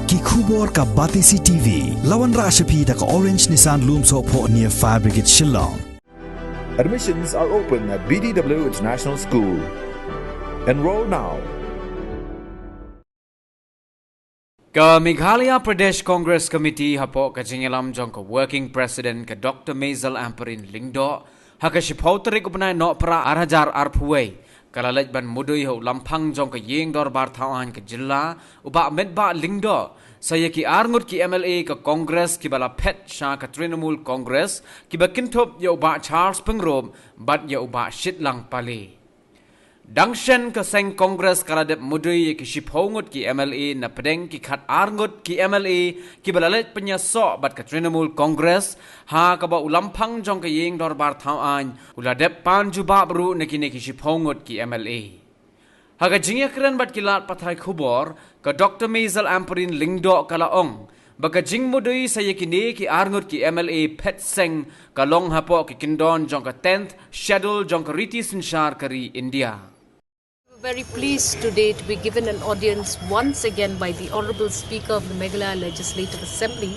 ki khubor ka Batisi TV lawan ra shapi da ka Orange Nissan Lumso pho near Fire Brigade Shillong. Admissions are open at BDW International School. Enroll now. Ka Meghalaya Pradesh Congress Committee hapo ka Jingalam jong ka Working President ka Dr. Maisel Amperin Lingdo ha ka shipauterik upnai no pra arhajar arphuwei kalalaj ban mudui ho lampang jong ka yeng dor bar thawan ka jilla uba medba Lingdo sayaki arngut ki MLA ka Congress ki bala phet sha ka Trinamool Congress ki bakintop ya uba Charles Pengrom bat ya uba shitlang pali Dangshen ka seng Congress kaladep mudui ki shiphaungut ki MLA na pedeng ki khat arngut ki MLA ki balalet penyaso bat ka Trinamool Congress ha ka ba ulampang jong ka yeng dorbar thawan uladep panjuba bru neki ki shiphaungut ki MLA ha ka jingekren bat ki lat pathai khubor ka Dr. Maisel Amperin Lingdo kalaong baka jing mudui sayekine ki arngut ki MLA pet seng ka long hapo ki kindon jong ka 10th schedule jong ka riti sinshar kari India. Very pleased today to be given an audience once again by the Honourable Speaker of the Meghalaya Legislative Assembly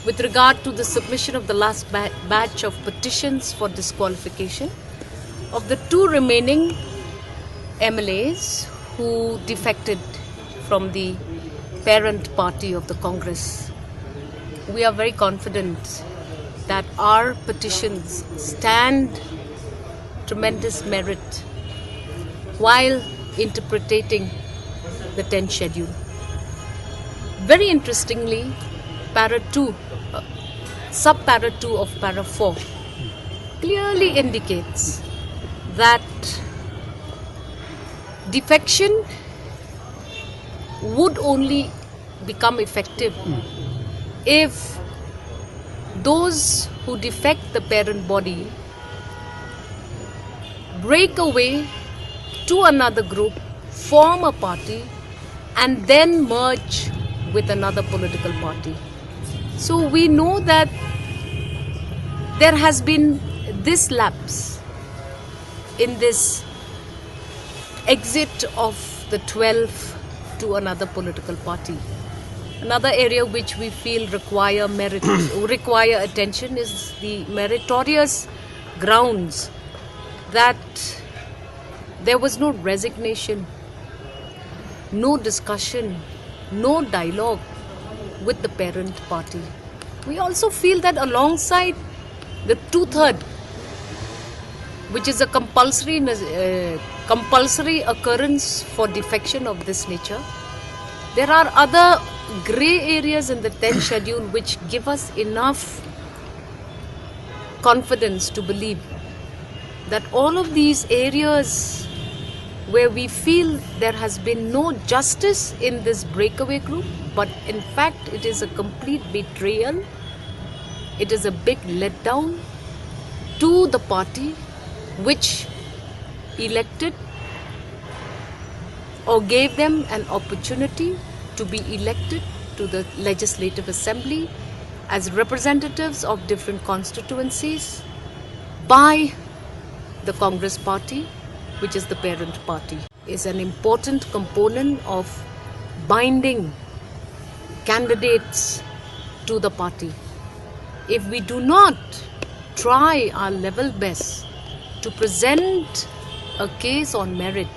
with regard to the submission of the last batch of petitions for disqualification of the two remaining MLAs who defected from the parent party of the Congress. We are very confident that our petitions stand tremendous merit while interpreting the 10th schedule. Very interestingly, sub-para 2 of para 4 clearly indicates that defection would only become effective if those who defect the parent body break away to another group, form a party, and then merge with another political party. So we know that there has been this lapse in this exit of the 12 to another political party. Another area which we feel require attention is the meritorious grounds that there was no resignation, no discussion, no dialogue with the parent party. We also feel that alongside the 2/3, which is a compulsory occurrence for defection of this nature, there are other grey areas in the 10th schedule which give us enough confidence to believe that all of these areas where we feel there has been no justice in this breakaway group, but in fact it is a complete betrayal, it is a big letdown to the party which elected or gave them an opportunity to be elected to the Legislative Assembly as representatives of different constituencies by the Congress party, which is the parent party, is an important component of binding candidates to the party. If we do not try our level best to present a case on merit,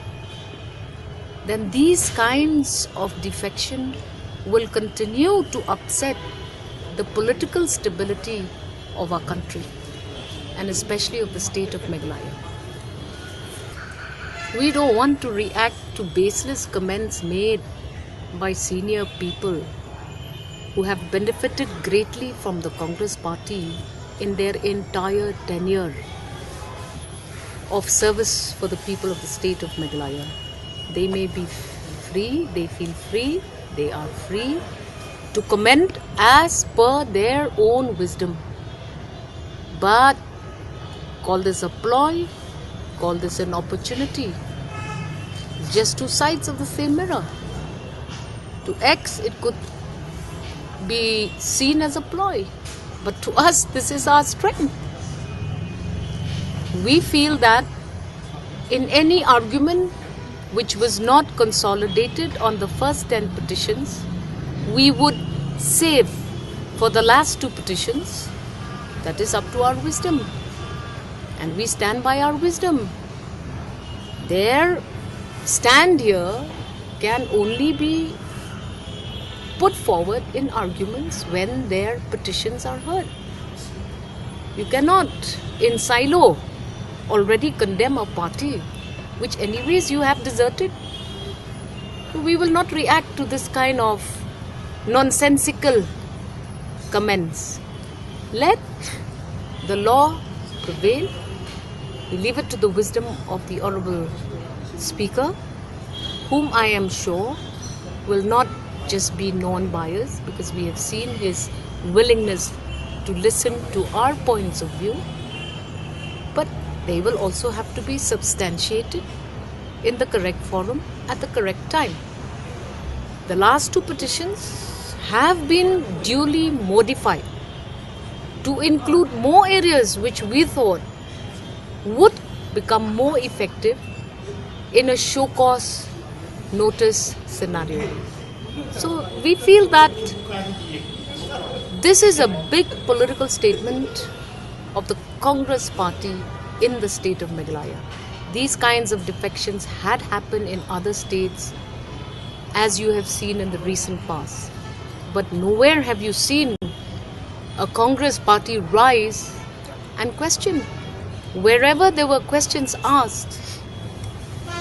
then these kinds of defection will continue to upset the political stability of our country and especially of the state of Meghalaya. We don't want to react to baseless comments made by senior people who have benefited greatly from the Congress party in their entire tenure of service for the people of the state of Meghalaya. They may be free, they feel free, they are free to comment as per their own wisdom. But call this a ploy, call this an opportunity. Just two sides of the same mirror. To X, it could be seen as a ploy, but to us, this is our strength. We feel that in any argument which was not consolidated on the first 10 petitions, we would save for the last two petitions, that is up to our wisdom. And we stand by our wisdom. Their stand here can only be put forward in arguments when their petitions are heard. You cannot, in silo, already condemn a party which anyways you have deserted. We will not react to this kind of nonsensical comments. Let the law prevail. We leave it to the wisdom of the Honourable Speaker, whom I am sure will not just be non-biased, because we have seen his willingness to listen to our points of view, but they will also have to be substantiated in the correct forum at the correct time. The last two petitions have been duly modified to include more areas which we thought would become more effective in a show cause notice scenario. So we feel that this is a big political statement of the Congress party in the state of Meghalaya. These kinds of defections had happened in other states, as you have seen in the recent past. But nowhere have you seen a Congress party rise and question. Wherever there were questions asked,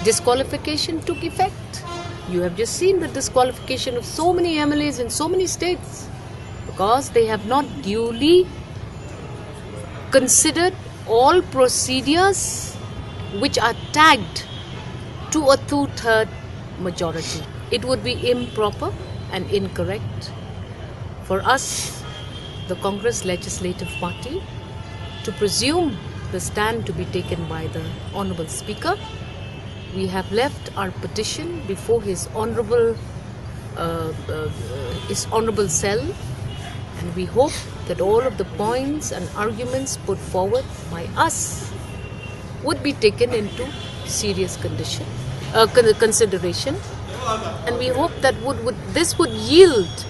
disqualification took effect. You have just seen the disqualification of so many MLAs in so many states because they have not duly considered all procedures which are tagged to a 2/3 majority. It would be improper and incorrect for us, the Congress Legislative Party, to presume the stand to be taken by the Honourable Speaker. We have left our petition before his honourable cell, and we hope that all of the points and arguments put forward by us would be taken into serious consideration, and we hope that this would yield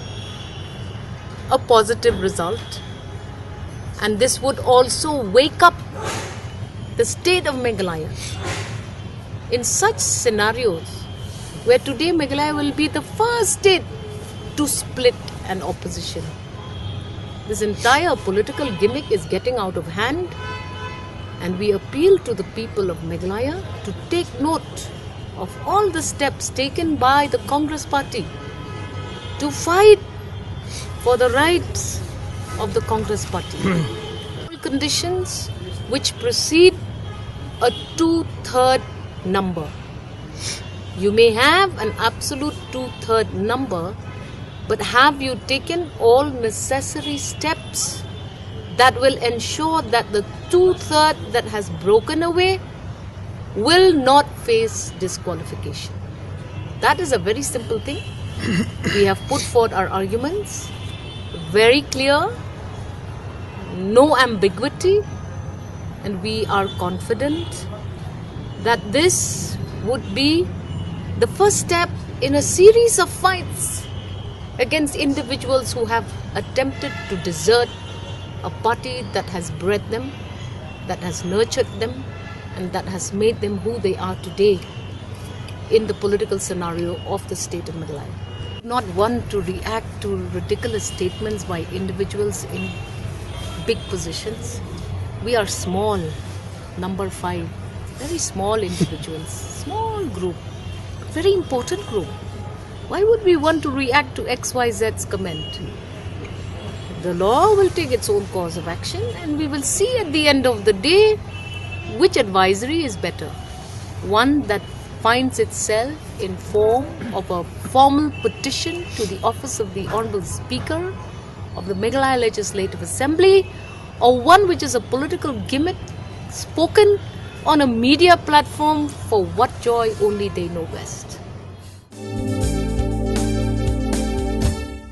a positive result, and this would also wake up the state of Meghalaya in such scenarios where today Meghalaya will be the first state to split an opposition. This entire political gimmick is getting out of hand, and we appeal to the people of Meghalaya to take note of all the steps taken by the Congress party to fight for the rights of the Congress party. Conditions which precede a 2/3 number. You may have an absolute 2/3 number, but have you taken all necessary steps that will ensure that the 2/3 that has broken away will not face disqualification? That is a very simple thing. We have put forth our arguments, very clear, no ambiguity, and we are confident that this would be the first step in a series of fights against individuals who have attempted to desert a party that has bred them, that has nurtured them, and that has made them who they are today in the political scenario of the state of Meghalaya. Not one to react to ridiculous statements by individuals in big positions. We are small, number 5, very small individuals, small group, very important group. Why would we want to react to XYZ's comment? The law will take its own course of action, and we will see at the end of the day which advisory is better. One that finds itself in form of a formal petition to the office of the Honourable Speaker of the Meghalaya Legislative Assembly, or one which is a political gimmick spoken on a media platform for what joy only they know best.